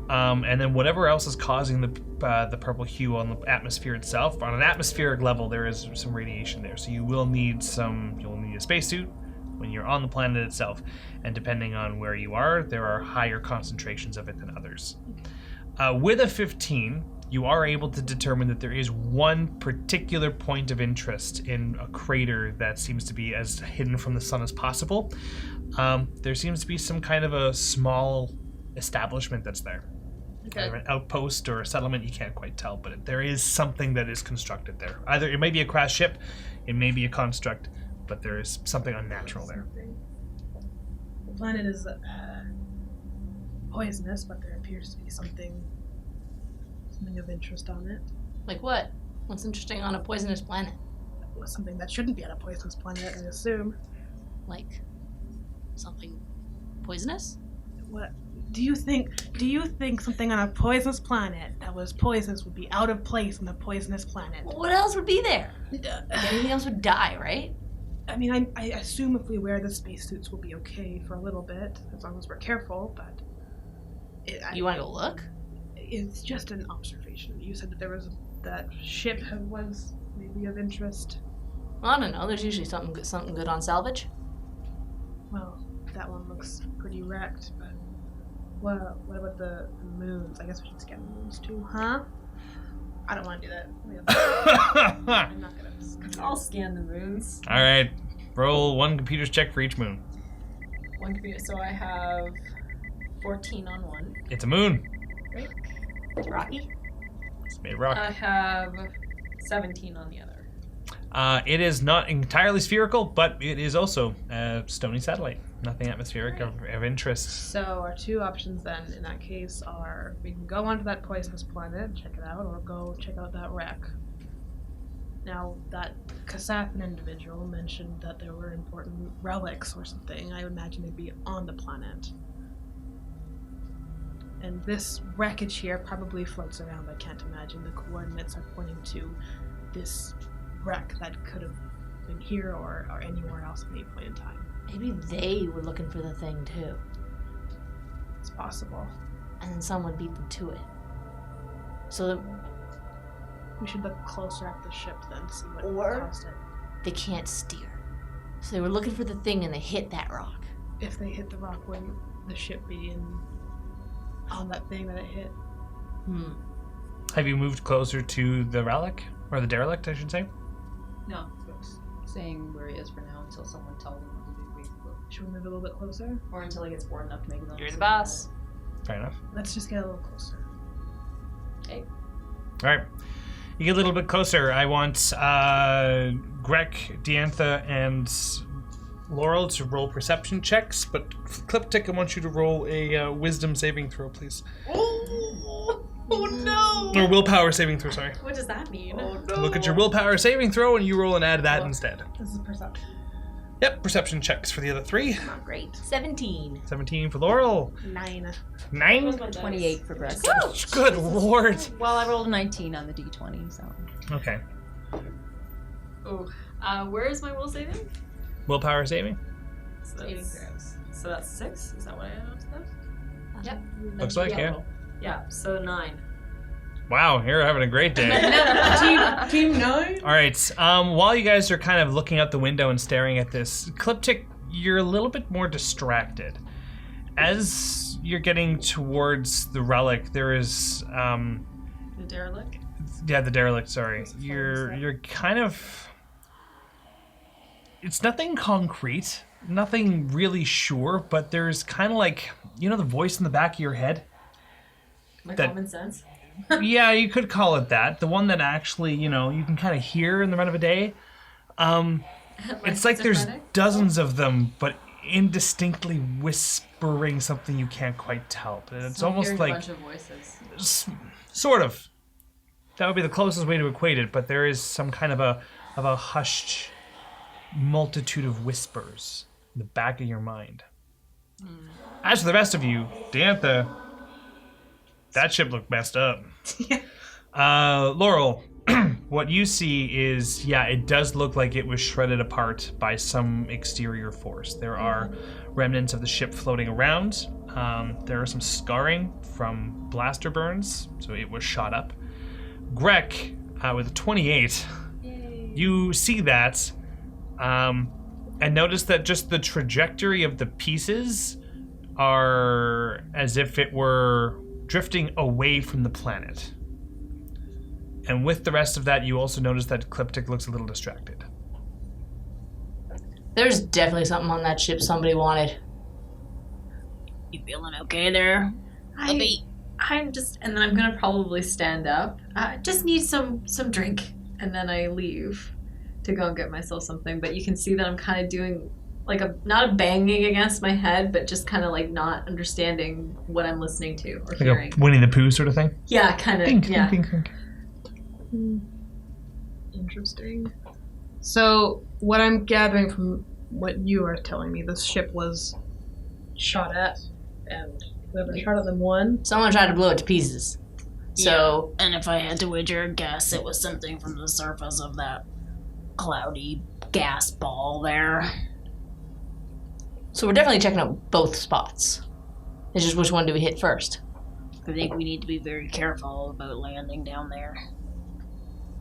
And then whatever else is causing the purple hue on the atmosphere itself, on an atmospheric level, there is some radiation there. So you'll need a spacesuit when you're on the planet itself. And depending on where you are, there are higher concentrations of it than others. With a 15, you are able to determine that there is one particular point of interest in a crater that seems to be as hidden from the sun as possible. There seems to be some kind of a small establishment that's there. Okay. Either an outpost or a settlement, you can't quite tell, but there is something that is constructed there. Either it may be a crashed ship, it may be a construct, but there is something unnatural there. The planet is poisonous, but there appears to be something of interest on it. Like what? What's interesting on a poisonous planet? Something that shouldn't be on a poisonous planet, I assume. Like something poisonous? What do you think something on a poisonous planet that was poisonous would be out of place on a poisonous planet? Well, what else would be there? Anything else would die, right? I mean, I assume if we wear the spacesuits, we'll be okay for a little bit, as long as we're careful, but... You want to go look? It's just an observation. You said that that ship was maybe of interest. Well, I don't know. There's usually something good on salvage. Well, that one looks pretty wrecked, but... Well, what about the moons? I guess we should scan the moons too, huh? I don't want to do that. I'm not gonna. I'll scan the moons. All right. Roll one computer's check for each moon. One computer. So I have 14 on one. It's a moon. Great. Rocky? It's made of rock. I have 17 on the other. It is not entirely spherical, but it is also a stony satellite. Nothing atmospheric of interest. So our two options then, in that case, are we can go onto that poisonous planet, check it out, or go check out that wreck. Now, that Kasathan individual mentioned that there were important relics or something. I would imagine they'd be on the planet. And this wreckage here probably floats around. I can't imagine the coordinates are pointing to this wreck that could have been here or anywhere else at any point in time. Maybe they were looking for the thing too. It's possible. And then someone beat them to it. So that We should look closer at the ship then, see what Or- caused it. they can't steer. So they were looking for the thing and they hit that rock. If they hit the rock, wouldn't the ship be on that thing that it hit? Have you moved closer to the relic? Or the derelict, I should say? No, Brooks saying where he is for now until someone tells him what to do, basically. Should we move a little bit closer? Or until he gets bored enough to make his own You're the decision. boss. Fair enough. Let's just get a little closer. Okay. All right. You get a little bit closer. I want Grek, Diantha, and Lorell to roll perception checks, but Cliptic, I want you to roll a wisdom saving throw, please. Oh no! Or willpower saving throw, sorry. What does that mean? Look at your willpower saving throw and you roll and add that instead. This is perception. Yep, perception checks for the other three. Not great. 17. 17 for Lorell. 9. 9? 28 for Greg. Good lord. Well, I rolled a 19 on the d20, so. Okay. Oh, where is my will saving? Willpower saving? So that's 6. Is that what I noticed? Yep. Looks like, yeah. Yeah. So 9. Wow, you're having a great day. Team 9? All right. While you guys are kind of looking out the window and staring at this, Cliptic, you're a little bit more distracted. As you're getting towards the relic, there is The derelict. yeah, the derelict. Sorry, you're kind of. It's nothing concrete, nothing really sure, but there's kind of like the voice in the back of your head. My That- common sense. Yeah, you could call it that. The one that actually, you can kind of hear in the run of a day. It's like there's dozens of them, but indistinctly whispering something you can't quite tell. It's almost Hearing like a bunch of voices. sort of. That would be the closest way to equate it, but there is some kind of a hushed multitude of whispers in the back of your mind. As for the rest of you, Diantha, that ship looked messed up. Lorell, what you see is, it does look like it was shredded apart by some exterior force. There are remnants of the ship floating around. There are some scarring from blaster burns, so it was shot up. Grek, with a 28, you see that, and notice that just the trajectory of the pieces are as if it were drifting away from the planet. And with the rest of that, you also notice that Cliptic looks a little distracted. There's definitely something on that ship somebody wanted. You feeling okay there? I'm just, and then I'm gonna probably stand up. I just need some drink, and then I leave to go and get myself something. But you can see that I'm kind of doing like not a banging against my head, but just kind of like not understanding what I'm listening to or Like hearing. a Winnie the Pooh sort of thing? Yeah, kind of. Think, Yeah. think. Interesting. So, what I'm gathering from what you are telling me, this ship was shot at, and whoever shot at them won. Someone tried to blow it to pieces. So, And if I had to wager a guess, it was something from the surface of that cloudy gas ball there. so we're definitely checking out both spots. It's just which one do we hit first? I think we need to be very careful about landing down there.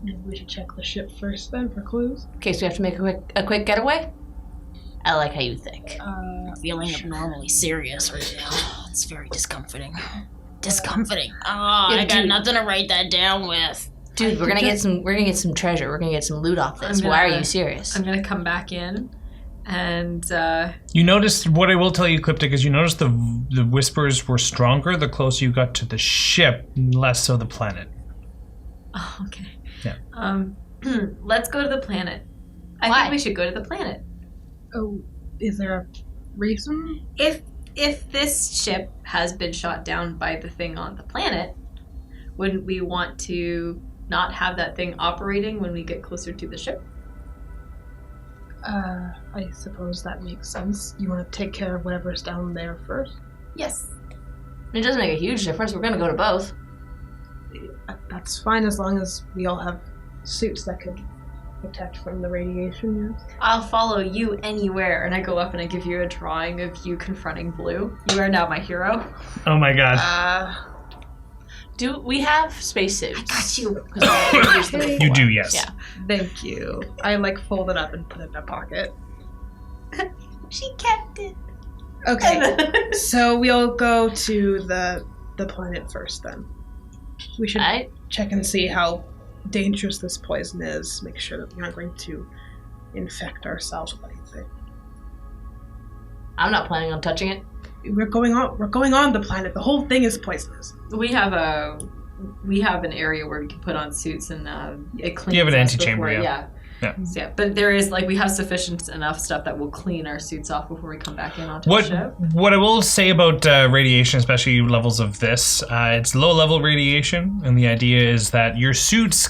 Maybe we should check the ship first then for clues. Okay, so we have to make a quick getaway? I like how you think. I'm feeling abnormally serious right now. It's very discomforting. Discomforting. Oh, Yeah, I got dude. nothing to write that down with. Dude, we're gonna get some treasure. We're gonna get some loot off this. I'm Why are gonna- you serious? I'm gonna come back in, and You noticed, what I will tell you, Cliptic, is you noticed the whispers were stronger the closer you got to the ship, less so the planet. oh, okay. Yeah. Let's go to the planet. I Why? think we should go to the planet. Oh, is there a reason? If this ship has been shot down by the thing on the planet, wouldn't we want to not have that thing operating when we get closer to the ship? I suppose that makes sense. You want to take care of whatever's down there first? Yes. It doesn't make a huge difference. We're gonna go to both. That's fine as long as we all have suits that could protect from the radiation, yes? I'll follow you anywhere. And I go up and I give you a drawing of you confronting Blue. You are now my hero. Oh my god. Do we have spacesuits? Got you. You do, yes. Yeah. Thank you. I fold it up and put it in my pocket. She kept it. Okay, so we'll go to the planet first then. We should Alright. check and see how dangerous this poison is. Make sure that we're not going to infect ourselves with anything. I'm not planning on touching it. We're going on the planet. The whole thing is poisonous. We have an area where we can put on suits and it cleans. You have an us antechamber, before- yeah. Yeah. So, yeah, but there is we have sufficient enough stuff that will clean our suits off before we come back in onto the ship. What I will say about radiation, especially levels of this, it's low level radiation, and the idea is that your suits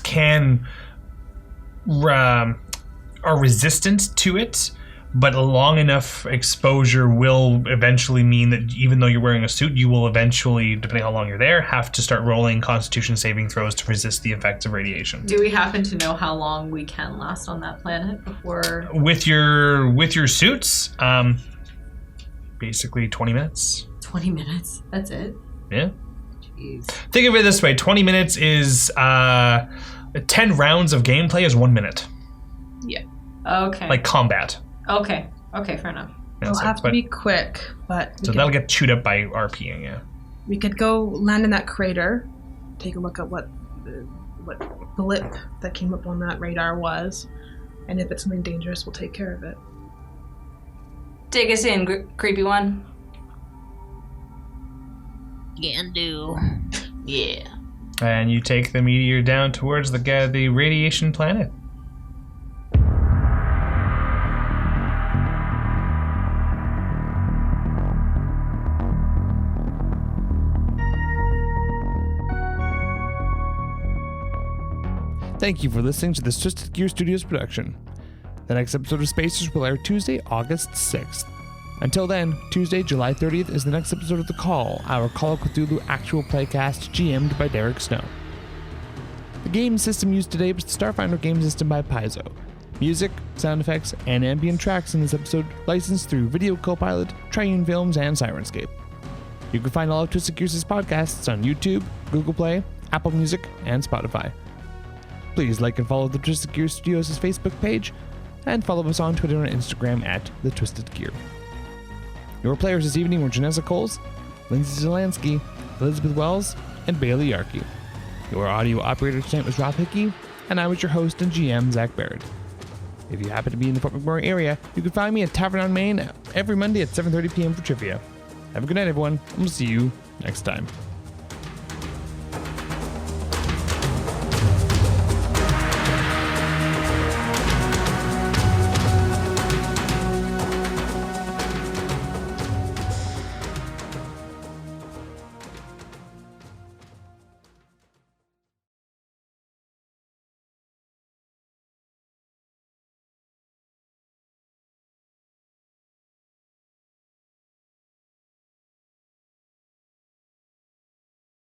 are resistant to it, but a long enough exposure will eventually mean that even though you're wearing a suit, you will eventually, depending on how long you're there, have to start rolling Constitution saving throws to resist the effects of radiation. Do we happen to know how long we can last on that planet before? With your suits, basically 20 minutes. 20 minutes. That's it. Yeah. Jeez. Think of it this way: 20 minutes is 10 rounds of gameplay is 1 minute. Okay. Like combat. Okay, fair enough. Yeah, It'll have to be quick, but So that'll get chewed up by RPing, yeah. we could go land in that crater, take a look at what blip that came up on that radar was, and if it's something dangerous, we'll take care of it. Take us in, creepy one. Can do. Yeah. And you take the meteor down towards the radiation planet. Thank you for listening to this Twisted Gear Studios production. The next episode of Spacers will air Tuesday, August 6th. Until then, Tuesday, July 30th is the next episode of The Call, our Call of Cthulhu actual playcast GM'd by Derek Snow. The game system used today was the Starfinder game system by Paizo. Music, sound effects, and ambient tracks in this episode licensed through Video Copilot, Triune Films, and Sirenscape. You can find all of Twisted Gears' podcasts on YouTube, Google Play, Apple Music, and Spotify. Please like and follow the Twisted Gear Studios' Facebook page, and follow us on Twitter and Instagram at The Twisted Gear. Your players this evening were Janessa Coles, Lindsay Zelansky, Elizabeth Wells, and Bailey Yarkey. Your audio operator tonight was Rob Hickey, and I was your host and GM, Zach Barrett. If you happen to be in the Fort McMurray area, you can find me at Tavern on Main every Monday at 7:30 p.m. for trivia. Have a good night, everyone, and we'll see you next time.